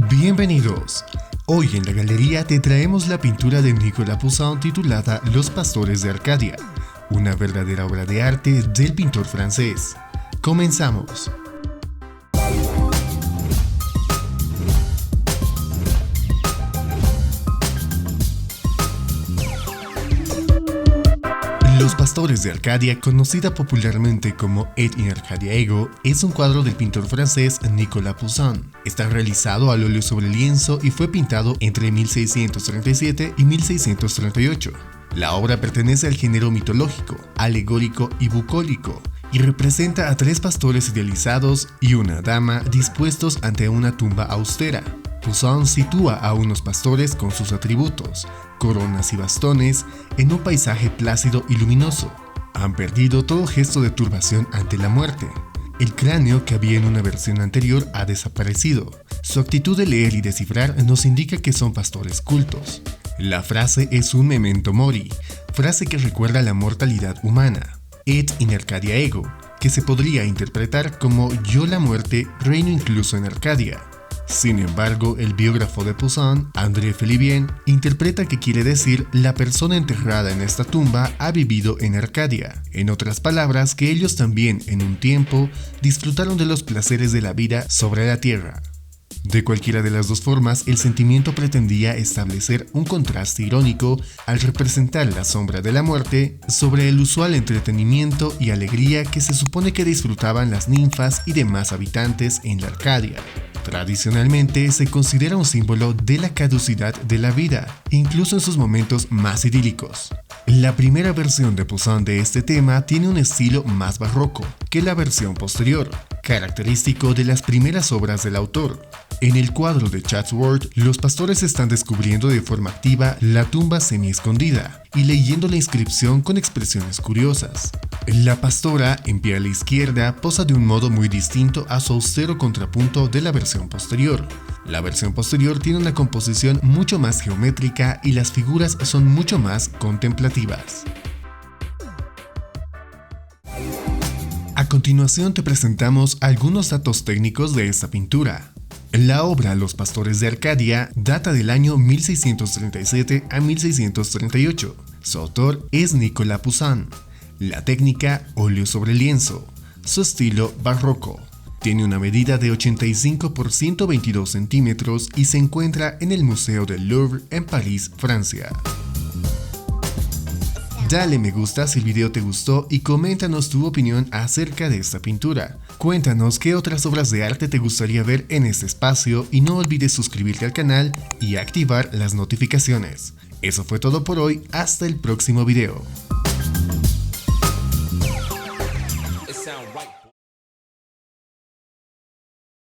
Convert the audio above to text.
Bienvenidos. Hoy en la galería te traemos la pintura de Nicolas Poussin titulada Los Pastores de Arcadia, una verdadera obra de arte del pintor francés. Comenzamos. Los Pastores de Arcadia, conocida popularmente como Et in Arcadia Ego, es un cuadro del pintor francés Nicolas Poussin. Está realizado al óleo sobre lienzo y fue pintado entre 1637 y 1638. La obra pertenece al género mitológico, alegórico y bucólico, y representa a tres pastores idealizados y una dama dispuestos ante una tumba austera. Poussin sitúa a unos pastores con sus atributos, coronas y bastones, en un paisaje plácido y luminoso. Han perdido todo gesto de turbación ante la muerte. El cráneo que había en una versión anterior ha desaparecido. Su actitud de leer y descifrar nos indica que son pastores cultos. La frase es un memento mori, frase que recuerda la mortalidad humana. Et in Arcadia Ego, que se podría interpretar como yo la muerte reino incluso en Arcadia. Sin embargo, el biógrafo de Poussin, André Felibien, interpreta que quiere decir la persona enterrada en esta tumba ha vivido en Arcadia. En otras palabras, que ellos también, en un tiempo, disfrutaron de los placeres de la vida sobre la tierra. De cualquiera de las dos formas, el sentimiento pretendía establecer un contraste irónico al representar la sombra de la muerte sobre el usual entretenimiento y alegría que se supone que disfrutaban las ninfas y demás habitantes en la Arcadia. Tradicionalmente se considera un símbolo de la caducidad de la vida, incluso en sus momentos más idílicos. La primera versión de Poussin de este tema tiene un estilo más barroco que la versión posterior, característico de las primeras obras del autor. En el cuadro de Chatsworth, los pastores están descubriendo de forma activa la tumba semi-escondida y leyendo la inscripción con expresiones curiosas. La pastora, en pie a la izquierda, posa de un modo muy distinto a su austero contrapunto de la versión posterior. La versión posterior tiene una composición mucho más geométrica y las figuras son mucho más contemplativas. A continuación te presentamos algunos datos técnicos de esta pintura. La obra Los Pastores de Arcadia data del año 1637 a 1638. Su autor es Nicolas Poussin. La técnica, óleo sobre lienzo. Su estilo, barroco. Tiene una medida de 85 por 122 centímetros y se encuentra en el Museo del Louvre en París, Francia. Dale me gusta si el video te gustó y coméntanos tu opinión acerca de esta pintura. Cuéntanos qué otras obras de arte te gustaría ver en este espacio y no olvides suscribirte al canal y activar las notificaciones. Eso fue todo por hoy, hasta el próximo video.